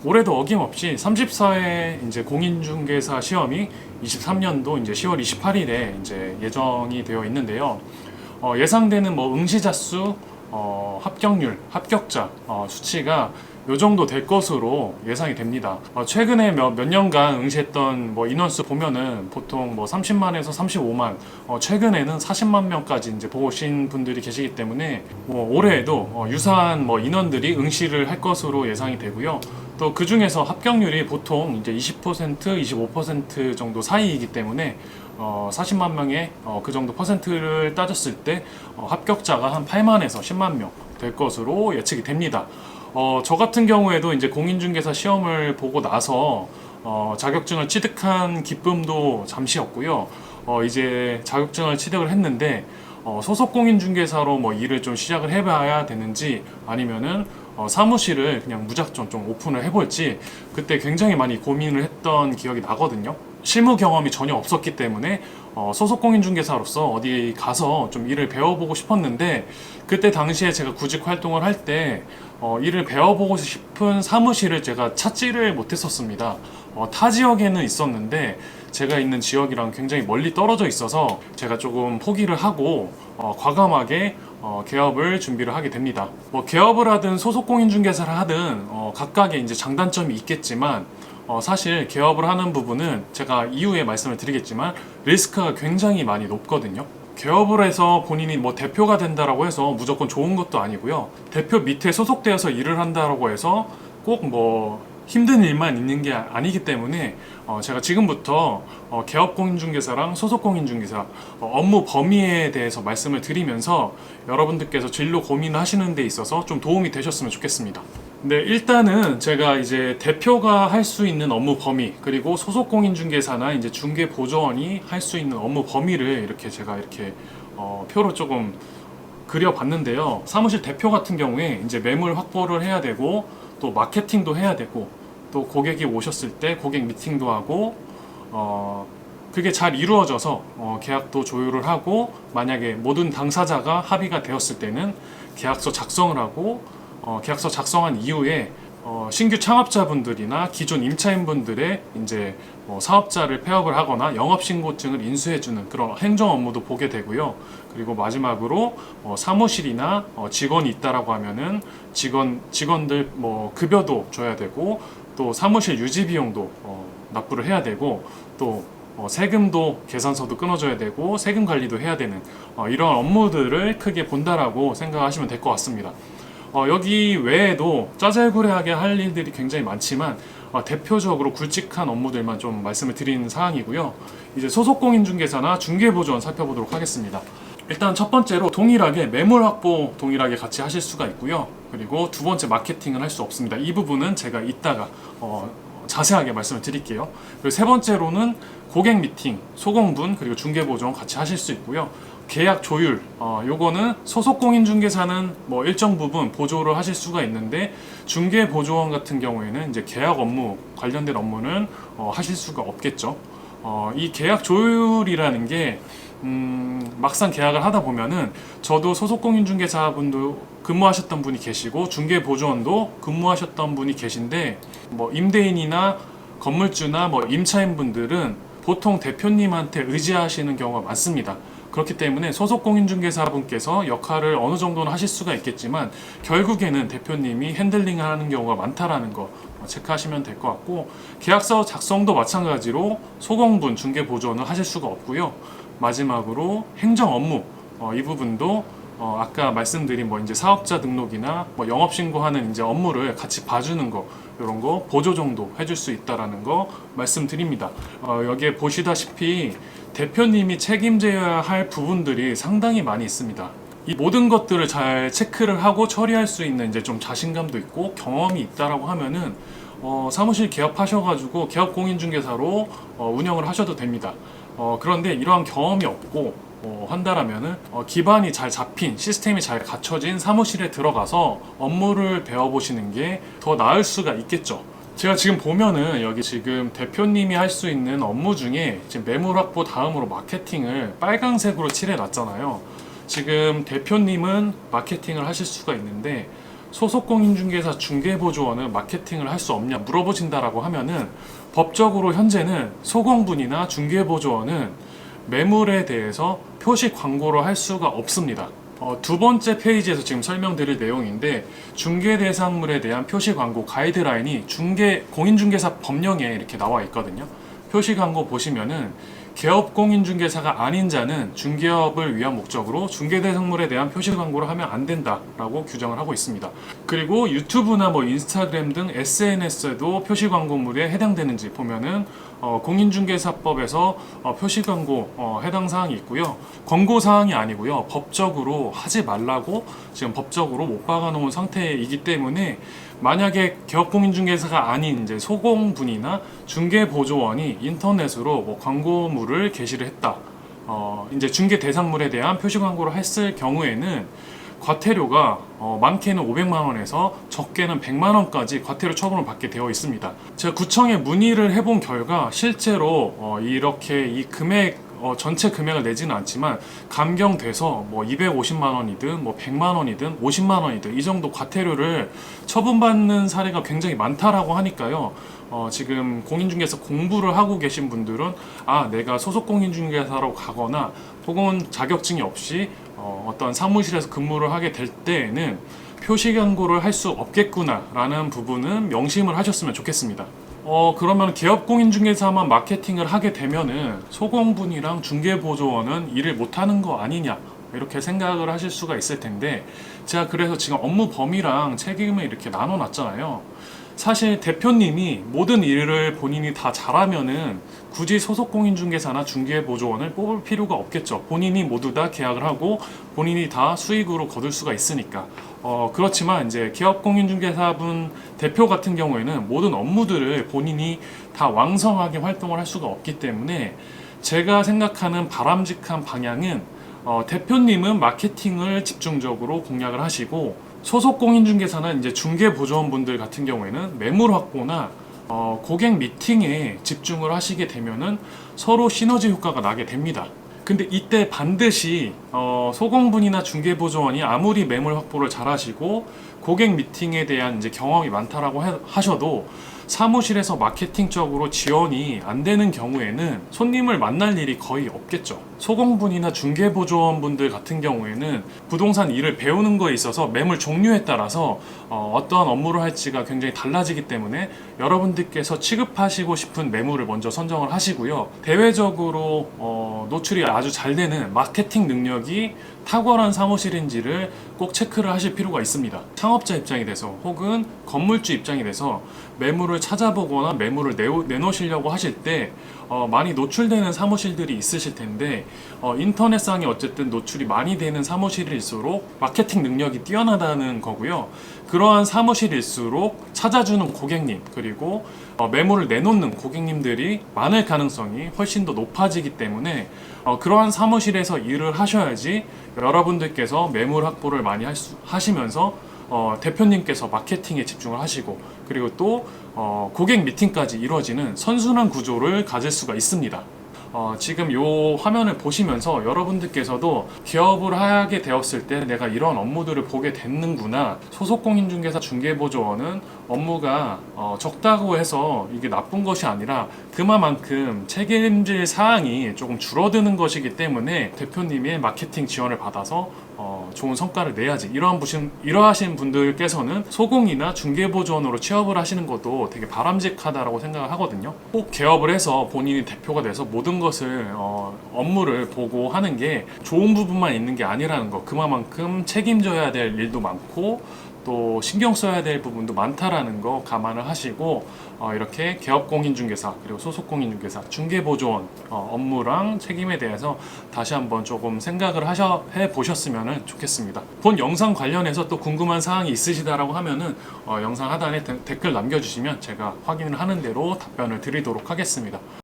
올해도 어김없이 34회 이제 공인중개사 시험이 23년도 이제 10월 28일에 이제 예정이 되어 있는데요. 예상되는 뭐 응시자 수, 합격률, 합격자 수치가 요 정도 될 것으로 예상이 됩니다. 최근에 몇 년간 응시했던 뭐 인원수 보면은 보통 뭐 30만에서 35만, 최근에는 40만 명까지 이제 보신 분들이 계시기 때문에 뭐 올해에도 유사한 뭐 인원들이 응시를 할 것으로 예상이 되고요. 또 그 중에서 합격률이 보통 이제 20%, 25% 정도 사이이기 때문에 40만 명의 그 정도 퍼센트를 따졌을 때 합격자가 한 8만에서 10만 명 될 것으로 예측이 됩니다. 저 같은 경우에도 이제 공인중개사 시험을 보고 나서 자격증을 취득한 기쁨도 잠시였고요. 이제 자격증을 취득을 했는데 소속 공인중개사로 뭐 일을 좀 시작을 해봐야 되는지 아니면은 사무실을 그냥 무작정 좀 오픈을 해볼지 그때 굉장히 많이 고민을 했던 기억이 나거든요. 실무 경험이 전혀 없었기 때문에 소속 공인중개사로서 어디 가서 좀 일을 배워보고 싶었는데 그때 당시에 제가 구직 활동을 할 때 일을 배워보고 싶은 사무실을 제가 찾지를 못했었습니다. 타 지역에는 있었는데 제가 있는 지역이랑 굉장히 멀리 떨어져 있어서 제가 조금 포기를 하고 과감하게 개업을 준비를 하게 됩니다. 뭐 개업을 하든 소속 공인중개사를 하든 각각의 이제 장단점이 있겠지만 사실 개업을 하는 부분은 제가 이후에 말씀을 드리겠지만 리스크가 굉장히 많이 높거든요. 개업을 해서 본인이 뭐 대표가 된다라고 해서 무조건 좋은 것도 아니고요. 대표 밑에 소속되어서 일을 한다라고 해서 꼭 뭐 힘든 일만 있는 게 아니기 때문에 제가 지금부터 개업 공인중개사랑 소속 공인중개사 업무 범위에 대해서 말씀을 드리면서 여러분들께서 진로 고민하시는 데 있어서 좀 도움이 되셨으면 좋겠습니다. 네, 일단은 제가 이제 대표가 할 수 있는 업무 범위 그리고 소속 공인중개사나 이제 중개보조원이 할 수 있는 업무 범위를 이렇게 제가 이렇게 표로 조금 그려봤는데요. 사무실 대표 같은 경우에 이제 매물 확보를 해야 되고 또 마케팅도 해야 되고 또 고객이 오셨을 때 고객 미팅도 하고 그게 잘 이루어져서 계약도 조율을 하고 만약에 모든 당사자가 합의가 되었을 때는 계약서 작성을 하고 계약서 작성한 이후에 신규 창업자분들이나 기존 임차인분들의 이제 사업자를 폐업을 하거나 영업신고증을 인수해주는 그런 행정 업무도 보게 되고요. 그리고 마지막으로 사무실이나 직원이 있다라고 하면은 직원들 뭐 급여도 줘야 되고 또 사무실 유지 비용도 납부를 해야 되고 또 세금도 계산서도 끊어줘야 되고 세금 관리도 해야 되는 이런 업무들을 크게 본다라고 생각하시면 될 것 같습니다. 여기 외에도 짜잘구레하게 할 일들이 굉장히 많지만 대표적으로 굵직한 업무들만 좀 말씀을 드리는 사항이고요. 이제 소속공인중개사나 중개보조원 살펴보도록 하겠습니다. 일단 첫 번째로 동일하게 매물 확보 동일하게 같이 하실 수가 있고요. 그리고 두 번째 마케팅은 할 수 없습니다. 이 부분은 제가 이따가 자세하게 말씀을 드릴게요. 그리고 세 번째로는 고객 미팅, 소공분 그리고 중개보조원 같이 하실 수 있고요. 계약 조율, 요거는 소속 공인중개사는 뭐 일정 부분 보조를 하실 수가 있는데 중개보조원 같은 경우에는 이제 계약 업무 관련된 업무는 하실 수가 없겠죠. 이 계약 조율이라는 게 막상 계약을 하다 보면은 저도 소속 공인중개사분도 근무하셨던 분이 계시고 중개보조원도 근무하셨던 분이 계신데 뭐 임대인이나 건물주나 뭐 임차인분들은 보통 대표님한테 의지하시는 경우가 많습니다. 그렇기 때문에 소속 공인중개사분께서 역할을 어느 정도는 하실 수가 있겠지만 결국에는 대표님이 핸들링을 하는 경우가 많다라는 거 체크하시면 될 것 같고 계약서 작성도 마찬가지로 소공분, 중개보조원은 하실 수가 없고요. 마지막으로 행정 업무 이 부분도 아까 말씀드린 뭐 이제 사업자 등록이나 뭐 영업 신고하는 이제 업무를 같이 봐주는 거 이런 거 보조 정도 해줄 수 있다라는 거 말씀드립니다. 여기에 보시다시피 대표님이 책임져야 할 부분들이 상당히 많이 있습니다. 이 모든 것들을 잘 체크를 하고 처리할 수 있는 이제 좀 자신감도 있고 경험이 있다라고 하면은 사무실 개업하셔가지고 개업 공인중개사로 운영을 하셔도 됩니다. 그런데 이러한 경험이 없고 한다라면은 기반이 잘 잡힌 시스템이 잘 갖춰진 사무실에 들어가서 업무를 배워보시는 게 더 나을 수가 있겠죠. 제가 지금 보면은 여기 지금 대표님이 할 수 있는 업무 중에 지금 매물 확보 다음으로 마케팅을 빨강색으로 칠해 놨잖아요. 지금 대표님은 마케팅을 하실 수가 있는데 소속 공인중개사 중개보조원은 마케팅을 할 수 없냐 물어보신다라고 하면은 법적으로 현재는 소공분이나 중개보조원은 매물에 대해서 표시 광고를 할 수가 없습니다. 두 번째 페이지에서 지금 설명드릴 내용인데 중개 대상물에 대한 표시 광고 가이드라인이 공인중개사 법령에 이렇게 나와 있거든요. 표시 광고 보시면은 개업 공인중개사가 아닌 자는 중개업을 위한 목적으로 중개 대상물에 대한 표시 광고를 하면 안 된다라고 규정을 하고 있습니다. 그리고 유튜브나 인스타그램 등 SNS에도 표시 광고물에 해당되는지 보면은 공인중개사법에서 표시 광고 해당 사항이 있고요. 권고 사항이 아니고요. 법적으로 하지 말라고 지금 법적으로 못 박아 놓은 상태이기 때문에 만약에 개업공인중개사가 아닌 이제 소공분이나 중개보조원이 인터넷으로 광고물을 게시를 했다. 이제 중개 대상물에 대한 표시 광고를 했을 경우에는 과태료가 많게는 500만 원에서 적게는 100만 원까지 과태료 처분을 받게 되어 있습니다. 제가 구청에 문의를 해본 결과 실제로 이렇게 이 전체 금액을 내지는 않지만 감경돼서 250만 원이든 100만 원이든 50만 원이든 이 정도 과태료를 처분받는 사례가 굉장히 많다라고 하니까요. 지금 공인중개사 공부를 하고 계신 분들은 내가 소속 공인중개사로 가거나 혹은 자격증이 없이 어떤 사무실에서 근무를 하게 될 때에는 표시 광고를 할 수 없겠구나라는 부분은 명심을 하셨으면 좋겠습니다. 그러면 개업공인중개사만 마케팅을 하게 되면은 소공분이랑 중개보조원은 일을 못하는 거 아니냐 이렇게 생각을 하실 수가 있을 텐데 제가 그래서 지금 업무 범위랑 책임을 이렇게 나눠놨잖아요. 사실 대표님이 모든 일을 본인이 다 잘하면은 굳이 소속 공인중개사나 중개보조원을 뽑을 필요가 없겠죠. 본인이 모두 다 계약을 하고 본인이 다 수익으로 거둘 수가 있으니까. 그렇지만 이제 개업공인중개사분 대표 같은 경우에는 모든 업무들을 본인이 다 왕성하게 활동을 할 수가 없기 때문에 제가 생각하는 바람직한 방향은 대표님은 마케팅을 집중적으로 공략을 하시고 소속 공인중개사는 이제 중개보조원분들 같은 경우에는 매물 확보나 고객 미팅에 집중을 하시게 되면은 서로 시너지 효과가 나게 됩니다. 근데 이때 반드시 소공분이나 중개보조원이 아무리 매물 확보를 잘 하시고 고객 미팅에 대한 이제 경험이 많다라고 하셔도 사무실에서 마케팅적으로 지원이 안 되는 경우에는 손님을 만날 일이 거의 없겠죠. 소공분이나 중개보조원분들 같은 경우에는 부동산 일을 배우는 거에 있어서 매물 종류에 따라서 어떠한 업무를 할지가 굉장히 달라지기 때문에 여러분들께서 취급하시고 싶은 매물을 먼저 선정을 하시고요. 대외적으로 노출이 아주 잘 되는 마케팅 능력이 탁월한 사무실인지를 꼭 체크를 하실 필요가 있습니다. 창업자 입장이 돼서 혹은 건물주 입장이 돼서 매물을 찾아보거나 매물을 내놓으시려고 하실 때 많이 노출되는 사무실들이 있으실 텐데 인터넷상에 어쨌든 노출이 많이 되는 사무실일수록 마케팅 능력이 뛰어나다는 거고요. 그러한 사무실일수록 찾아주는 고객님 그리고 매물을 내놓는 고객님들이 많을 가능성이 훨씬 더 높아지기 때문에 그러한 사무실에서 일을 하셔야지 여러분들께서 매물 확보를 많이 하시면서 대표님께서 마케팅에 집중을 하시고 그리고 또 고객 미팅까지 이루어지는 선순환 구조를 가질 수가 있습니다. 지금 이 화면을 보시면서 여러분들께서도 개업을 하게 되었을 때 내가 이런 업무들을 보게 됐는구나. 소속공인중개사 중개보조원은 업무가 적다고 해서 이게 나쁜 것이 아니라 그만큼 책임질 사항이 조금 줄어드는 것이기 때문에 대표님의 마케팅 지원을 받아서 좋은 성과를 내야지. 이러하신 분들께서는 소공이나 중개보조원으로 취업을 하시는 것도 되게 바람직하다라고 생각을 하거든요. 꼭 개업을 해서 본인이 대표가 돼서 모든 것을 업무를 보고 하는 게 좋은 부분만 있는 게 아니라는 거. 그만큼 책임져야 될 일도 많고 또 신경 써야 될 부분도 많다라는 거 감안을 하시고 이렇게 개업공인중개사 그리고 소속공인중개사 중개보조원 업무랑 책임에 대해서 다시 한번 조금 생각을 해 보셨으면 좋겠습니다. 본 영상 관련해서 또 궁금한 사항이 있으시다라고 하면은 영상 하단에 댓글 남겨주시면 제가 확인을 하는 대로 답변을 드리도록 하겠습니다.